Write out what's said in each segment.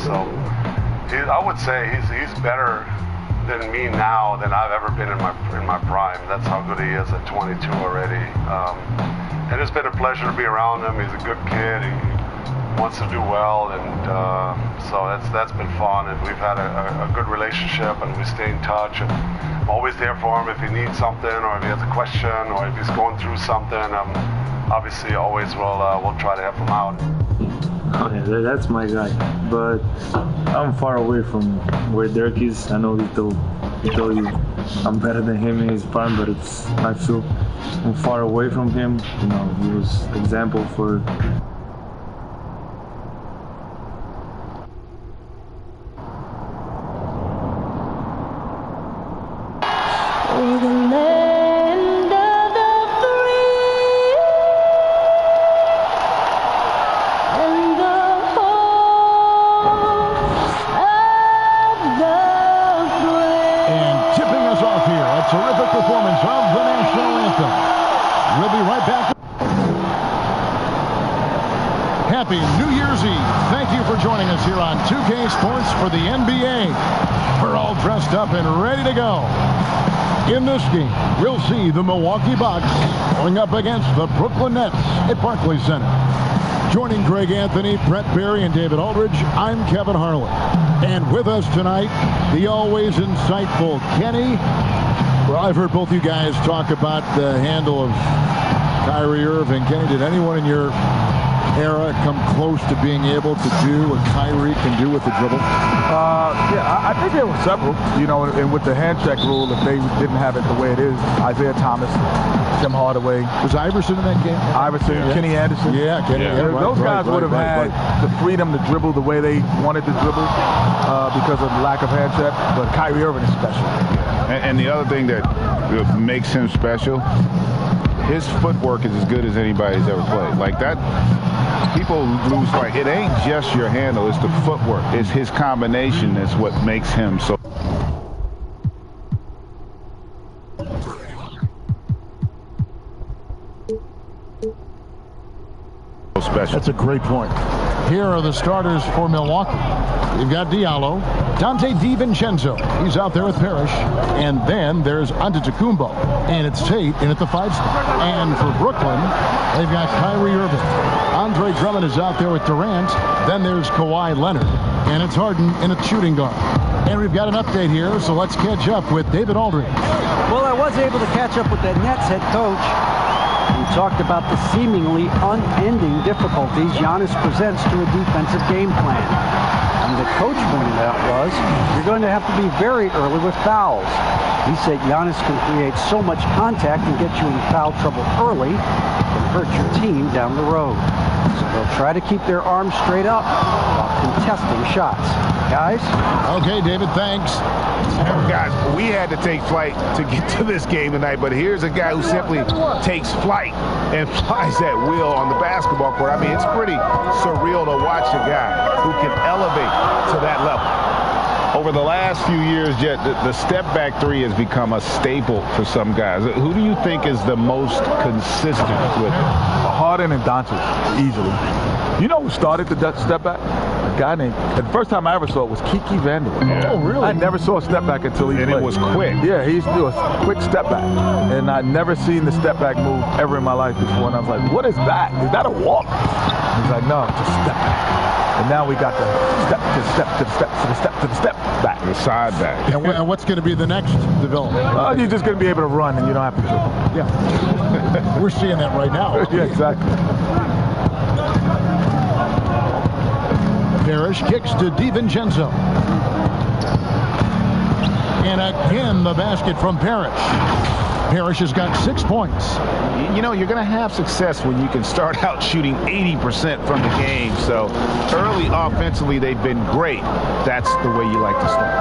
So I would say he's better than me now than I've ever been in my prime. That's how good he is at 22 already. And it's been a pleasure to be around him. He's a good kid. He wants to do well, and so that's been fun. And we've had a good relationship, and we stay in touch. And I'm always there for him if he needs something, or if he has a question, or if he's going through something. Obviously, always we'll try to help him out. Oh, yeah, that's my guy. But I'm far away from where Dirk is. I know he told you I'm better than him in his prime, but I feel I'm far away from him. You know, he was example for. Terrific performance of the national anthem. We'll be right back. Happy New Year's Eve. Thank you for joining us here on 2K Sports for the NBA. We're all dressed up and ready to go. In this game, we'll see the Milwaukee Bucks going up against the Brooklyn Nets at Barclays Center. Joining Greg Anthony, Brett Barry, and David Aldridge, I'm Kevin Harlan. And with us tonight, the always insightful Kenny. Well, I've heard both you guys talk about the handle of Kyrie Irving. Kenny, did anyone in your era come close to being able to do what Kyrie can do with the dribble? Yeah, I think there were several, you know, and with the hand check rule, if they didn't have it the way it is, Isaiah Thomas, Tim Hardaway. Was Iverson in that game? Iverson, yeah. Kenny Anderson. Yeah, Kenny. Yeah. Those guys would have had the freedom to dribble the way they wanted to dribble because of the lack of hand check, but Kyrie Irving is special. And the other thing that makes him special, his footwork is as good as anybody's ever played. Like that, people lose sight. It ain't just your handle, it's the footwork. It's his combination that's what makes him so special. That's a great point. Here are the starters for Milwaukee. You've got Diallo, Dante DiVincenzo. He's out there with Parrish. And then there's Antetokounmpo. And it's Tate in at the 5 spot. And for Brooklyn, they've got Kyrie Irving. Andre Drummond is out there with Durant. Then there's Kawhi Leonard. And it's Harden in a shooting guard. And we've got an update here, so let's catch up with David Aldridge. Well, I was able to catch up with the Nets head coach. We talked about the seemingly unending difficulties Giannis presents to a defensive game plan. And the coach pointed out was, you're going to have to be very early with fouls. He said Giannis can create so much contact and get you in foul trouble early and hurt your team down the road. So they'll try to keep their arms straight up while contesting shots. Guys? Okay, David, thanks. Guys, we had to take flight to get to this game tonight, but here's a guy who simply takes flight and flies at will on the basketball court. I mean, it's pretty surreal to watch a guy who can elevate to that level. Over the last few years, Jet, the step-back three has become a staple for some guys. Who do you think is the most consistent with it? Harden and Doncic, easily. You know who started the step-back? A guy named, the first time I ever saw it was Kiki Vandeweghe. Yeah. Oh, really? I never saw a step-back until he played. And it was quick. Yeah, he used to do a quick step-back. And I'd never seen the step-back move ever in my life before. And I was like, what is that? Is that a walk? He's like, no, it's a step-back. And now we got the step to the step to the step to the step to the step back. The side back. And what's going to be the next development? You're just going to be able to run and you don't have to dribble. Yeah. We're seeing that right now. Yeah, exactly. Parrish kicks to DiVincenzo. And again, the basket from Parrish. Parrish has got 6 points. You know, you're going to have success when you can start out shooting 80% from the game. So early offensively, they've been great. That's the way you like to start.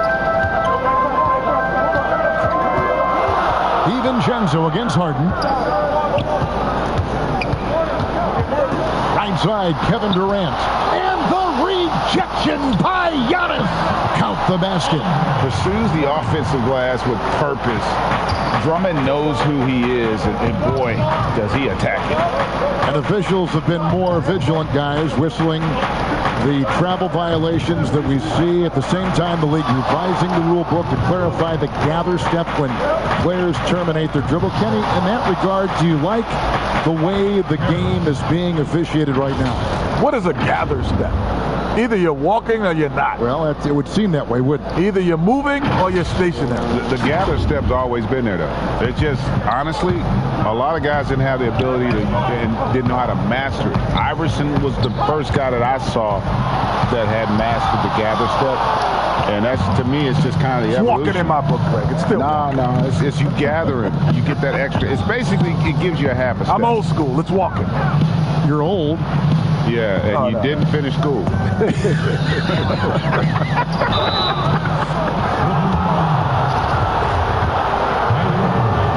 DiVincenzo against Harden. Right side, Kevin Durant. And the rejection by Giannis. Count the the basket. Pursues the offensive glass with purpose. Drummond knows who he is, and boy, does he attack it. And officials have been more vigilant, guys, whistling the travel violations that we see. At the same time, the league revising the rule book to clarify the gather step when players terminate their dribble. Kenny, in that regard, do you like the way the game is being officiated right now? What is a gather step? Either you're walking or you're not. Well, it would seem that way, wouldn't it? Either you're moving or you're stationary. The gather step's always been there, though. It's just, honestly, a lot of guys didn't have the ability to and didn't know how to master it. Iverson was the first guy that I saw that had mastered the gather step. And that's, to me, it's just kind of the evolution. Walking in my book, Craig. It's still No, it's you gathering. You get that extra. It's basically, it gives you a half a step. I'm old school. It's walking. You're old. Yeah, and you didn't finish school.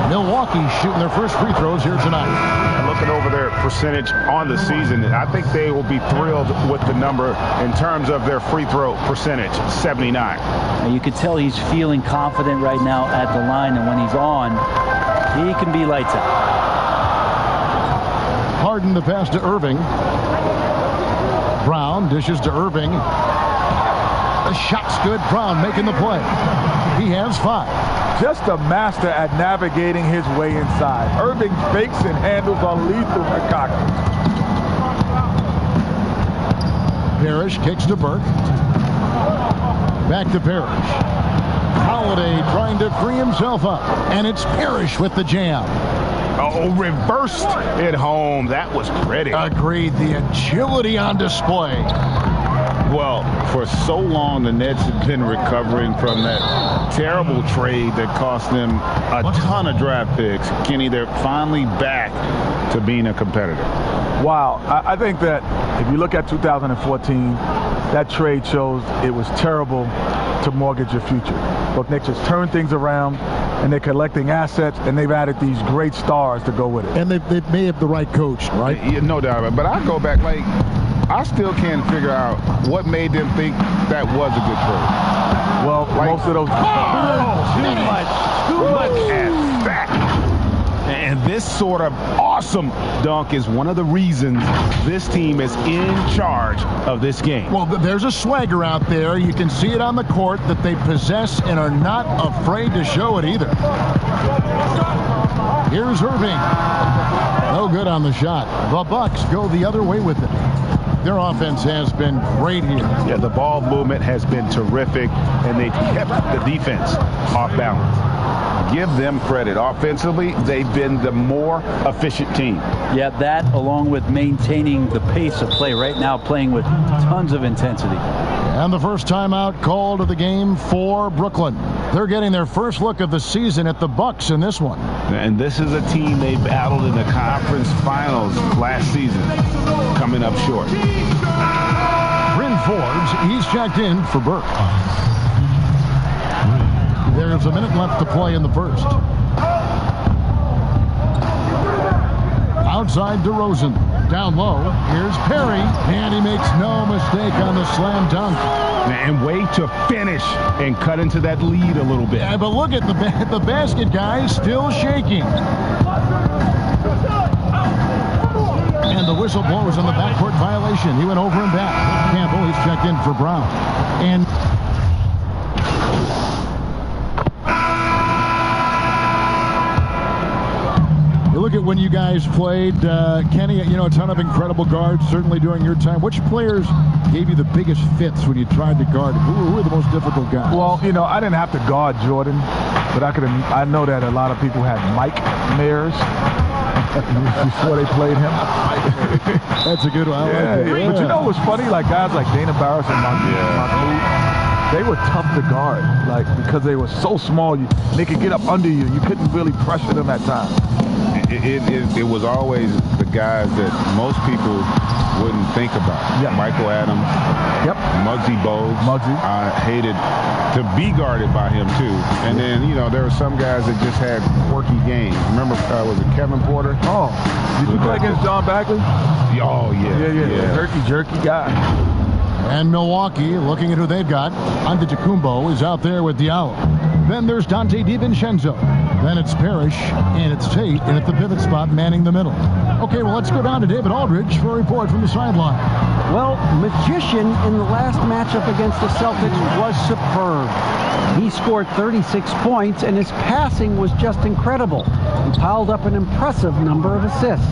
Milwaukee shooting their first free throws here tonight. And looking over their percentage on the season, I think they will be thrilled with the number in terms of their free throw percentage, 79. And you can tell he's feeling confident right now at the line, and when he's on, he can be lights out. Harden the pass to Irving. Brown dishes to Irving. The shot's good. Brown making the play. He has 5. Just a master at navigating his way inside. Irving fakes and handles on lethal Chicago. Parrish kicks to Burke. Back to Parrish. Holiday trying to free himself up. And it's Parrish with the jam. Oh, reversed at home. That was pretty. Agreed. The agility on display. Well, for so long, the Nets have been recovering from that terrible trade that cost them a ton of draft picks. Kenny, they're finally back to being a competitor. Wow. I think that if you look at 2014, that trade shows it was terrible to mortgage your future. Look, Knicks has turned things around, and they're collecting assets, and they've added these great stars to go with it. And they may have the right coach, right? Yeah, no doubt about it. But I go back, like, I still can't figure out what made them think that was a good trade. Well, Like, most of those... Too much at that. And this sort of awesome dunk is one of the reasons this team is in charge of this game. Well, there's a swagger out there. You can see it on the court that they possess and are not afraid to show it either. Here's Irving. No good on the shot. The Bucks go the other way with it. Their offense has been great here. Yeah, the ball movement has been terrific, and they've kept the defense off balance. Give them credit. Offensively, they've been the more efficient team. Yeah, that along with maintaining the pace of play right now, playing with tons of intensity. And the first timeout called of the game for Brooklyn. They're getting their first look of the season at the Bucks in this one. And this is a team they battled in the conference finals last season, coming up short. Bryn Forbes, he's checked in for Burke. There's a minute left to play in the first. Outside DeRozan. Down low. Here's Perry. And he makes no mistake on the slam dunk. And way to finish and cut into that lead a little bit. Yeah, but look at the basket, guys. Still shaking. And the whistle blows on the backcourt violation. He went over and back. Campbell, he's checked in for Brown. And look at when you guys played, Kenny, you know, a ton of incredible guards, certainly during your time. Which players gave you the biggest fits when you tried to guard? Who were the most difficult guys? Well, you know, I didn't have to guard Jordan, but I know that a lot of people had Mike Mayers before they played him. That's a good one. Yeah. But you know what's funny? Like guys like Dana Barris and Mahmoud, they were tough to guard, like because they were so small. They could get up under you. You couldn't really pressure them at times. It was always the guys that most people wouldn't think about. Yep. Michael Adams. Yep. Muggsy Bogues. Muggsy. I hated to be guarded by him too. And then, you know, there were some guys that just had quirky games. Remember, was it Kevin Porter? Oh, did you play against John Bagley? Oh, yeah. Yeah. Jerky guy. And Milwaukee, looking at who they've got, Antetokounmpo is out there with Diallo. Then there's Dante DiVincenzo. Then it's Parrish, and it's Tate, and at the pivot spot, manning the middle. Okay, well, let's go down to David Aldridge for a report from the sideline. Well, Magician in the last matchup against the Celtics was superb. He scored 36 points, and his passing was just incredible. He piled up an impressive number of assists.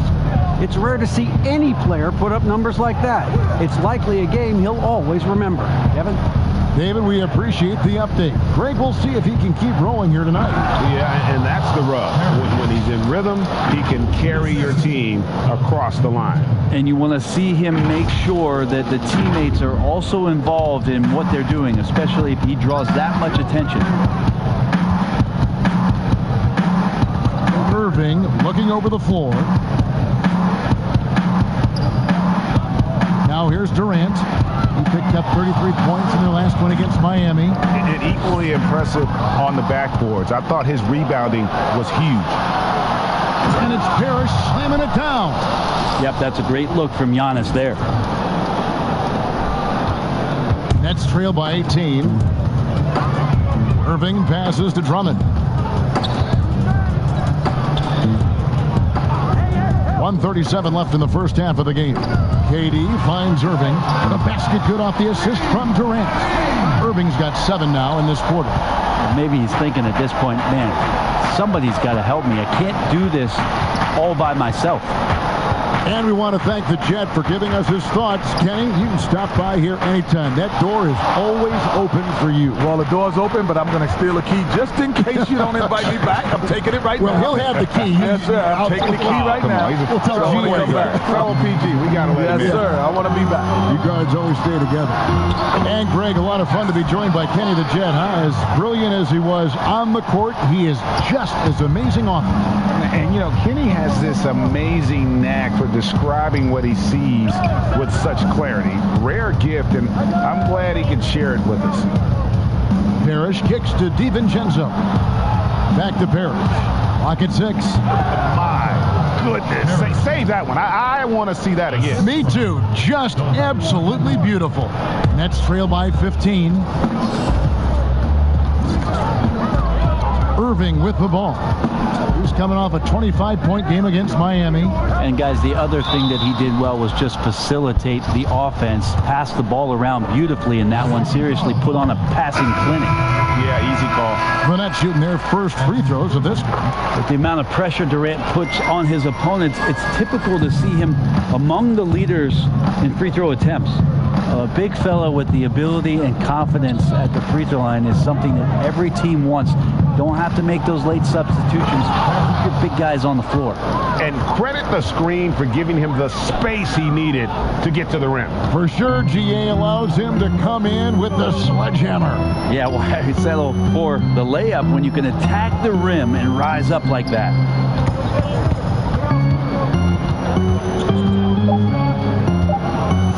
It's rare to see any player put up numbers like that. It's likely a game he'll always remember. Kevin? David, we appreciate the update. Greg, we'll see if he can keep rolling here tonight. Yeah, and that's the rub. When he's in rhythm, he can carry your team across the line. And you want to see him make sure that the teammates are also involved in what they're doing, especially if he draws that much attention. Irving looking over the floor. Now here's Durant. He picked up 33 points in their last one against Miami. And equally impressive on the backboards. I thought his rebounding was huge. And it's Parrish slamming it down. Yep, that's a great look from Giannis there. Nets trail by 18. Irving passes to Drummond. 1:37 left in the first half of the game. KD finds Irving. The basket good off the assist from Durant. Irving's got 7 now in this quarter. Maybe he's thinking at this point, man, somebody's got to help me. I can't do this all by myself. And we want to thank the Jet for giving us his thoughts. Kenny, you can stop by here anytime. That door is always open for you. Well, the door's open, but I'm going to steal a key just in case you don't invite me back. I'm taking it right now. Well, he'll have the key. Yes, sir. I'm taking the key right now. We'll tell I want to come back. Fellow PG, we got to let him in. Yes, sir. I want to be back. You guards always stay together. And Greg, a lot of fun to be joined by Kenny the Jet. As brilliant as he was on the court, he is just as amazing off. And, you know, Kenny has this amazing knack for describing what he sees with such clarity. Rare gift, and I'm glad he can share it with us. Parrish kicks to DiVincenzo. Back to Parrish. Lock at 6. My goodness. Save that one. I want to see that again. Me too. Just absolutely beautiful. Nets trail by 15. Irving with the ball. He's coming off a 25-point game against Miami. And guys, the other thing that he did well was just facilitate the offense, pass the ball around beautifully in that one. Seriously, put on a passing clinic. Yeah, easy call. The Nets shooting their first free throws of this game. With the amount of pressure Durant puts on his opponents, it's typical to see him among the leaders in free throw attempts. A big fella with the ability and confidence at the free throw line is something that every team wants. Don't have to make those late substitutions. Keep your big guys on the floor. And credit the screen for giving him the space he needed to get to the rim. For sure, GA allows him to come in with the sledgehammer. Yeah, why settle for the layup when you can attack the rim and rise up like that?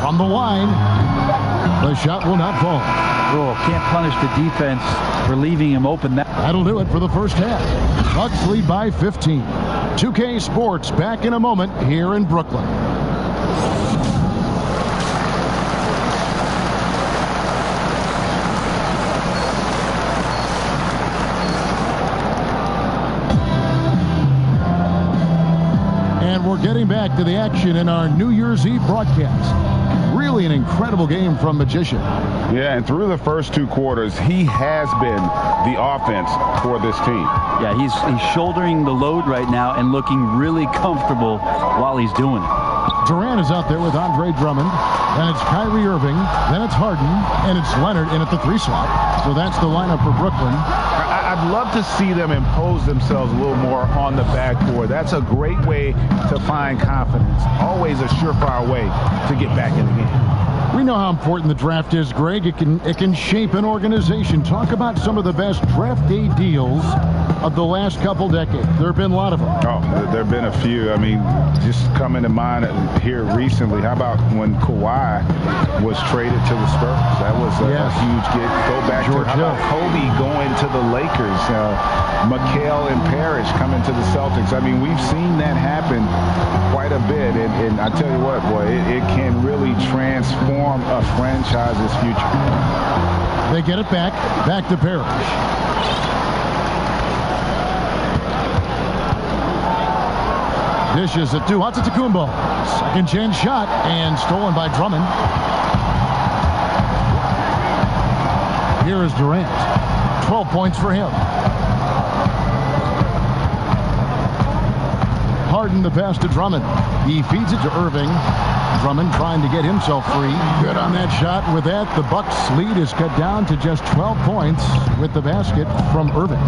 From the line, the shot will not fall. Oh, can't punish the defense for leaving him open. That'll do it for the first half. Bucks lead by 15. 2K Sports back in a moment here in Brooklyn. And we're getting back to the action in our New Year's Eve broadcast. Really an incredible game from Magician. Yeah, and through the first 2 quarters, he has been the offense for this team. Yeah, he's shouldering the load right now and looking really comfortable while he's doing it. Durant is out there with Andre Drummond. Then it's Kyrie Irving. Then it's Harden. And it's Leonard in at the 3 slot. So that's the lineup for Brooklyn. I'd love to see them impose themselves a little more on the backboard. That's a great way to find confidence. Always a surefire way to get back in the game. We know how important the draft is, Greg. It can shape an organization. Talk about some of the best draft day deals of the last couple decades. There have been a lot of them. Oh, there have been a few. I mean, just coming to mind here recently, how about when Kawhi was traded to the Spurs? That was a huge get. Go back to how about Kobe going to the Lakers? Mikal and Parrish coming to the Celtics. I mean, we've seen that happen quite a bit. And I tell you what, boy, it can really transform transform a franchise's future. They get it back to Parrish. Dishes it to Antetokounmpo. Second chance shot and stolen by Drummond. Here is Durant. 12 points for him. Harden the pass to Drummond. He feeds it to Irving. Drummond trying to get himself free. Good on that shot. With that, the Bucks lead is cut down to just 12 points with the basket from Irving.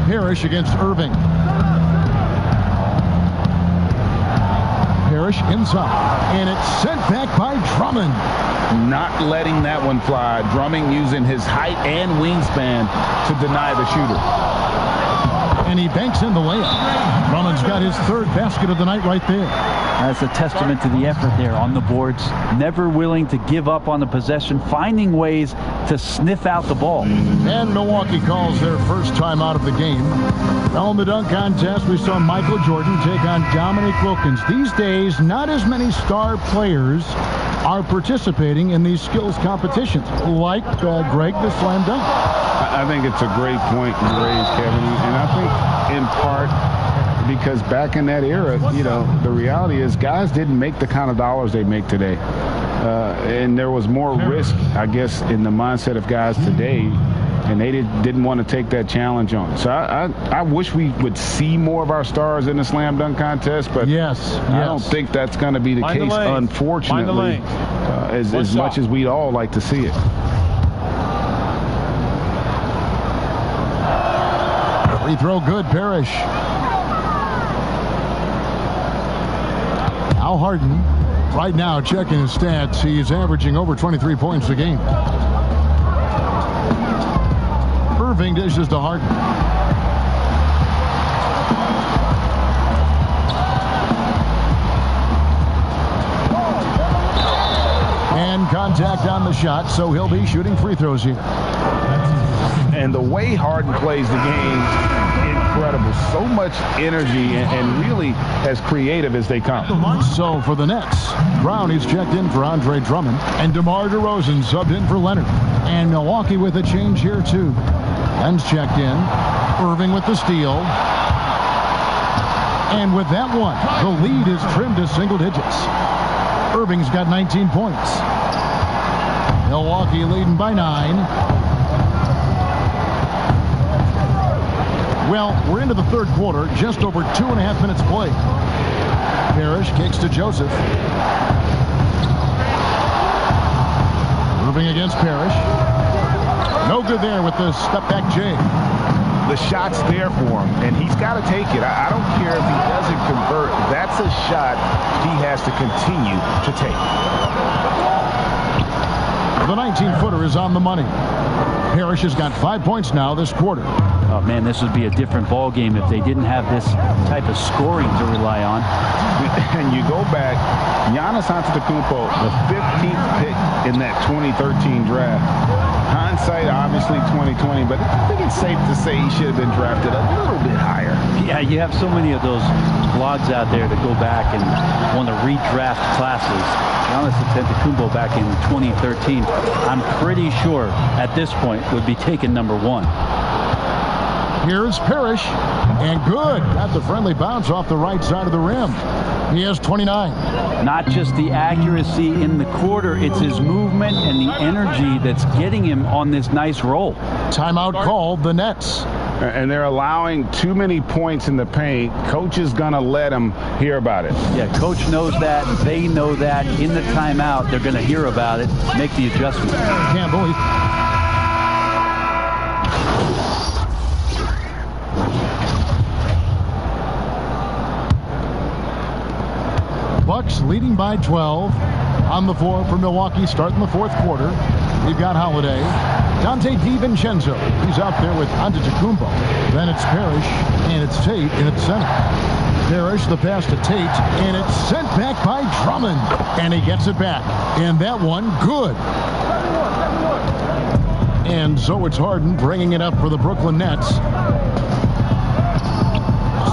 Parrish against Irving. Parrish inside. And it's sent back by Drummond. Not letting that one fly. Drummond using his height and wingspan to deny the shooter. And he banks in the layup. Drummond's got his third basket of the night right there. That's a testament to the effort there on the boards. Never willing to give up on the possession, finding ways to sniff out the ball. And Milwaukee calls their first time out of the game. Well, in the dunk contest, we saw Michael Jordan take on Dominique Wilkins. These days, not as many star players are participating in these skills competitions, like Greg, the slam dunk. I think it's a great point you raised, Kevin, and I think in part because back in that era, you know, the reality is guys didn't make the kind of dollars they make today. And there was more risk, I guess, in the mindset of guys today, and they didn't want to take that challenge on. So I wish we would see more of our stars in the slam dunk contest, but yes. I don't think that's going to be the case, unfortunately, as much as we'd all like to see it. Free throw good, Parrish. Al Harden, right now, checking his stats, he is averaging over 23 points a game. Irving dishes to Harden. And contact on the shot, so he'll be shooting free throws here. And the way Harden plays the game, incredible. So much energy and really as creative as they come. So for the Nets, Brown is checked in for Andre Drummond, and DeMar DeRozan subbed in for Leonard. And Milwaukee with a change here too. Ben's checked in. Irving with the steal. And with that one, the lead is trimmed to single digits. Irving's got 19 points. Milwaukee leading by 9. Well, we're into the third quarter, just over 2.5 minutes played. Parrish kicks to Joseph. Irving against Parrish. No good there with the step-back J. The shot's there for him, and he's got to take it. I don't care if he doesn't convert. That's a shot he has to continue to take. The 19-footer is on the money. Parrish has got 5 points now this quarter. Oh, man, this would be a different ball game if they didn't have this type of scoring to rely on. And you go back, Giannis Antetokounmpo, the 15th pick in that 2013 draft. Hindsight, obviously 2020, but I think it's safe to say he should have been drafted a little bit higher. Yeah, you have so many of those blogs out there that go back and want to redraft classes. Giannis Antetokounmpo back in 2013, I'm pretty sure at this point would be taken number 1. Here's Parrish, and good. Got the friendly bounce off the right side of the rim. He has 29. Not just the accuracy in the quarter, it's his movement and the energy that's getting him on this nice roll. Timeout called, the Nets. And they're allowing too many points in the paint. Coach is going to let them hear about it. Yeah, coach knows that. They know that. In the timeout, they're going to hear about it, make the adjustment. Campbell. Bucks leading by 12 on the floor for Milwaukee starting the fourth quarter. We've got Holiday. Dante DiVincenzo. He's out there with Antetokounmpo. Then it's Parrish, and it's Tate in its center. Parrish, the pass to Tate, and it's sent back by Drummond. And he gets it back. And that one, good. And so it's Harden bringing it up for the Brooklyn Nets.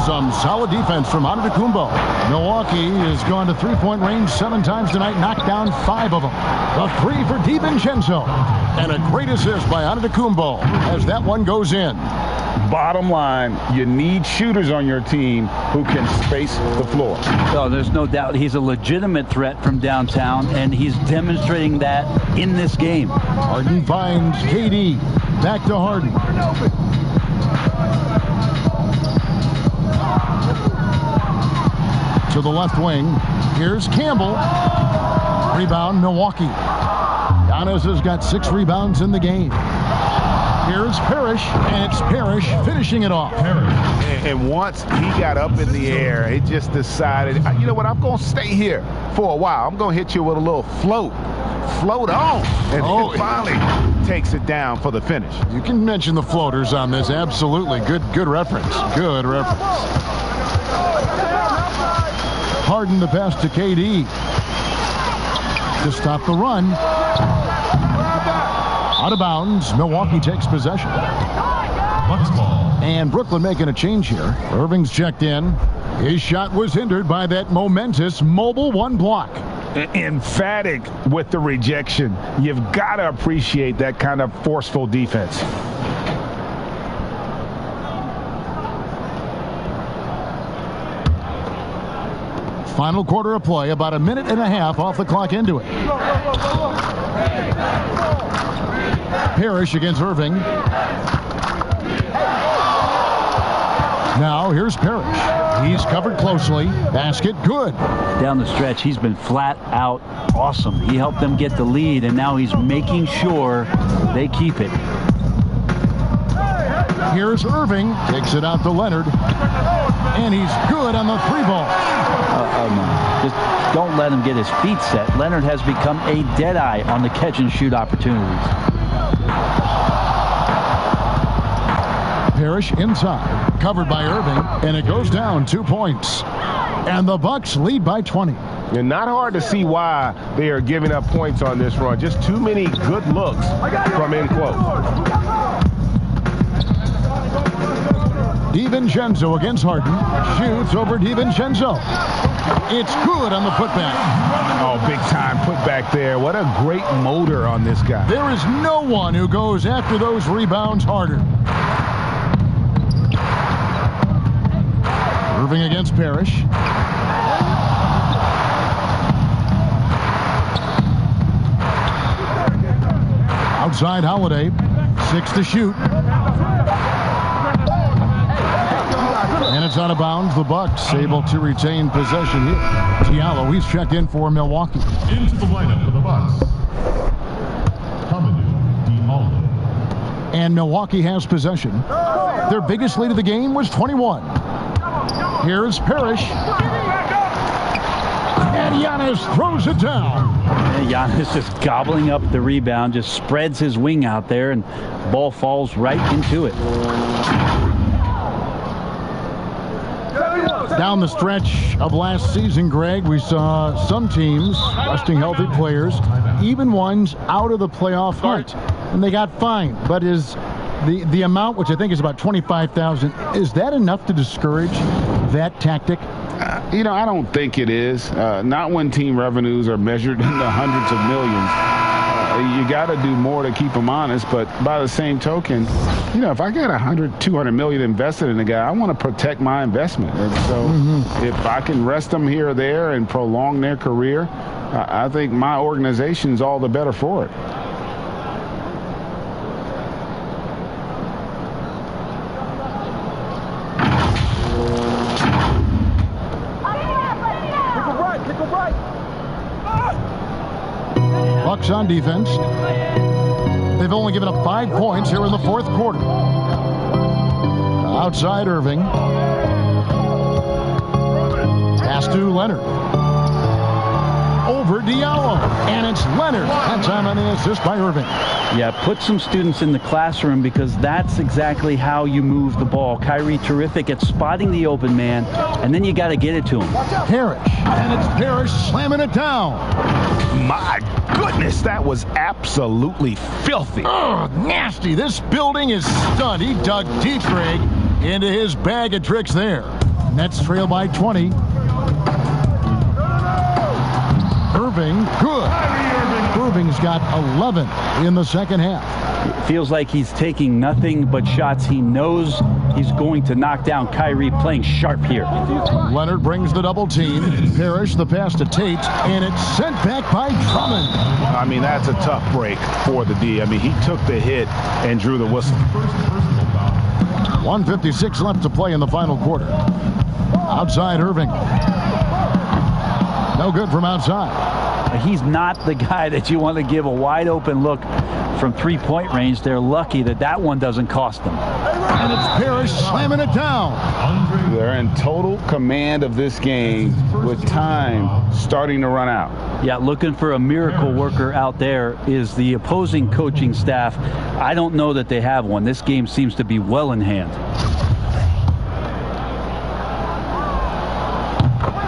some solid defense from Antetokounmpo. Milwaukee has gone to three-point range 7 times tonight, knocked down 5 of them. A 3 for DiVincenzo. And a great assist by Antetokounmpo as that one goes in. Bottom line, you need shooters on your team who can space the floor. Oh, there's no doubt he's a legitimate threat from downtown, and he's demonstrating that in this game. Harden finds KD. Back to Harden. To the left wing. Here's Campbell. Rebound, Milwaukee. Giannis has got 6 rebounds in the game. Here's Parrish, and it's Parrish finishing it off. And once he got up in the air, he just decided, you know what, I'm going to stay here for a while. I'm going to hit you with a little float. Float on. And he finally takes it down for the finish. You can mention the floaters on this. Absolutely. Good reference. Good reference. Harden the pass to KD. To stop the run. Out of bounds. Milwaukee takes possession. And Brooklyn making a change here. Irving's checked in. His shot was hindered by that momentous mobile 1 block. Emphatic with the rejection. You've got to appreciate that kind of forceful defense. Final quarter of play, about a minute and a half off the clock into it. Parrish against Irving. Now here's Parrish. He's covered closely. Basket good. Down the stretch, he's been flat out awesome. He helped them get the lead, and now he's making sure they keep it. Here's Irving. Takes it out to Leonard. And he's good on the 3 ball. No. Just don't let him get his feet set. Leonard has become a deadeye on the catch and shoot opportunities. Parrish inside, covered by Irving, and it goes down 2 points. And the Bucks lead by 20. And not hard to see why they are giving up points on this run. Just too many good looks from in close. DiVincenzo against Harden. Shoots over DiVincenzo. It's good on the putback. Oh, big time putback there. What a great motor on this guy. There is no one who goes after those rebounds harder. Irving against Parrish. Outside Holiday. 6 to shoot. And it's out of bounds. The Bucks able to retain possession here. Diallo, he's checked in for Milwaukee. Into the lineup for the Bucks. And Milwaukee has possession. Their biggest lead of the game was 21. Here's Parrish. And Giannis throws it down. And Giannis just gobbling up the rebound, just spreads his wing out there, and the ball falls right into it. Down the stretch of last season, Greg, we saw some teams resting healthy players, even ones out of the playoff hunt, and they got fined. But is the amount, which I think is about $25,000, is that enough to discourage that tactic? You know, I don't think it is. Not when team revenues are measured in the hundreds of millions. You got to do more to keep them honest. But by the same token, you know, if I got $200 million invested in a guy, I want to protect my investment. And so if I can rest them here or there and prolong their career, I think my organization's all the better for it. Bucks on defense. They've only given up 5 points here in the fourth quarter. Outside Irving. Pass to Leonard. Over Diallo. And it's Leonard. That time on the assist by Irving. Yeah, put some students in the classroom, because that's exactly how you move the ball. Kyrie terrific at spotting the open man, and then you got to get it to him. Parrish. And it's Parrish slamming it down. My goodness, that was absolutely filthy. Oh, nasty. This building is stunned. He dug deep, Greg, into his bag of tricks there. Nets trail by 20. Irving, good. Irving's got 11 in the second half. It feels like he's taking nothing but shots he knows he's going to knock down. Kyrie playing sharp here. Leonard brings the double team. Parrish the pass to Tate, and it's sent back by Drummond. I mean, that's a tough break for the D. I mean, he took the hit and drew the whistle. 1:56 left to play in the final quarter. Outside Irving. No good from outside. He's not the guy that you want to give a wide open look from three-point range. They're lucky that that one doesn't cost them. And it's Parrish slamming it down. They're in total command of this game with time starting to run out. Yeah, looking for a miracle worker out there is the opposing coaching staff. I don't know that they have one. This game seems to be well in hand.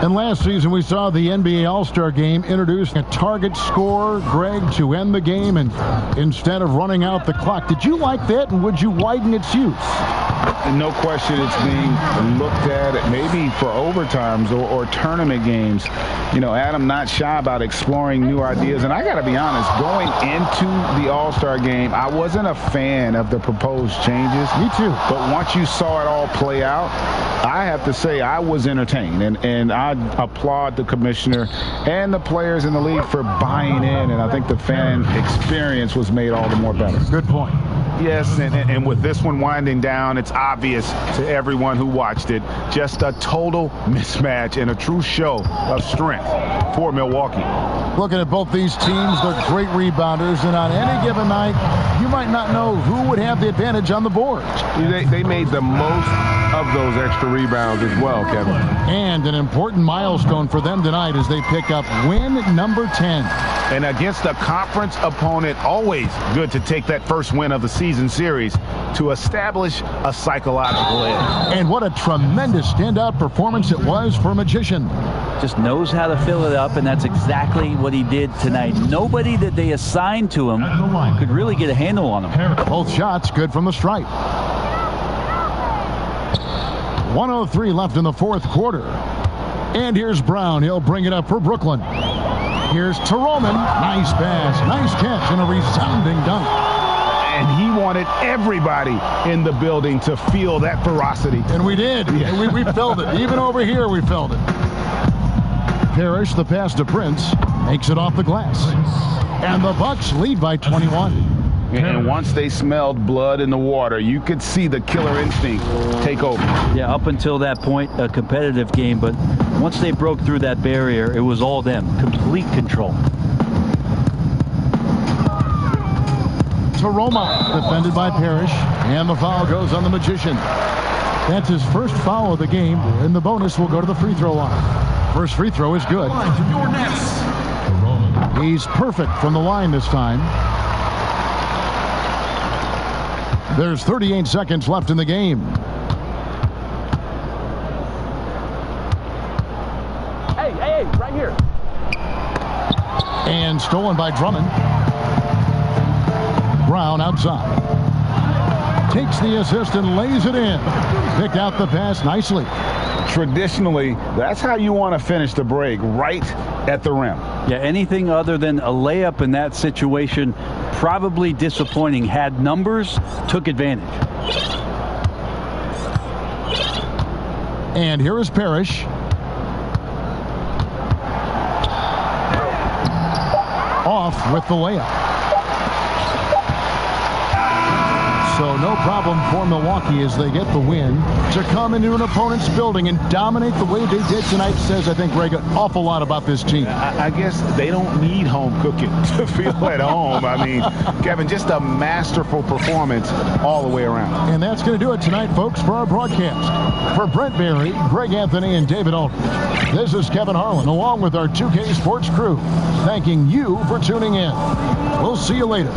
And last season, we saw the NBA All-Star Game introduce a target score, Greg, to end the game, and instead of running out the clock. Did you like that, and would you widen its use? No question it's being looked at maybe for overtimes or tournament games. You know, Adam not shy about exploring new ideas. And I got to be honest, going into the All-Star game, I wasn't a fan of the proposed changes. Me too. But once you saw it all play out, I have to say I was entertained. And I applaud the commissioner and the players in the league for buying in. And I think the fan experience was made all the more better. Good point. Yes, and with this one winding down, it's obvious to everyone who watched it, just a total mismatch and a true show of strength for Milwaukee. Looking at both these teams, they're great rebounders, and on any given night, you might not know who would have the advantage on the boards. They made the most of those extra rebounds as well, Kevin. And an important milestone for them tonight as they pick up win number 10. And against a conference opponent, always good to take that first win of the season series to establish a psychological edge. And what a tremendous standout performance it was for Magician. Just knows how to fill it up, and that's exactly what he did tonight. Nobody that they assigned to him could really get a handle on him. Both shots good from the stripe. 1:03 left in the fourth quarter. And here's Brown. He'll bring it up for Brooklyn. Here's Teroman. Nice pass, nice catch, and a resounding dunk. And he wanted everybody in the building to feel that ferocity. And we did. Yeah. We felt it. Even over here, we felt it. Parrish, the pass to Prince, makes it off the glass. And the Bucks lead by 21. And once they smelled blood in the water, you could see the killer instinct take over. Yeah, up until that point, a competitive game, but once they broke through that barrier, it was all them. Complete control. Taroma, defended by Parrish, and the foul goes on the Magician. That's his first foul of the game, and the bonus will go to the free throw line. First free throw is good. He's perfect from the line this time. There's 38 seconds left in the game. Hey, right here. And stolen by Drummond. Brown outside. Takes the assist and lays it in. Picked out the pass nicely. Traditionally, that's how you want to finish the break, right at the rim. Yeah, anything other than a layup in that situation, probably disappointing. Had numbers, took advantage. And here is Parrish. Off with the layup. So no problem for Milwaukee as they get the win. To come into an opponent's building and dominate the way they did tonight says, I think, Greg, an awful lot about this team. I guess they don't need home cooking to feel at home. I mean, Kevin, just a masterful performance all the way around. And that's going to do it tonight, folks, for our broadcast. For Brent Berry, Greg Anthony, and David Aldridge, this is Kevin Harlan, along with our 2K Sports crew, thanking you for tuning in. We'll see you later.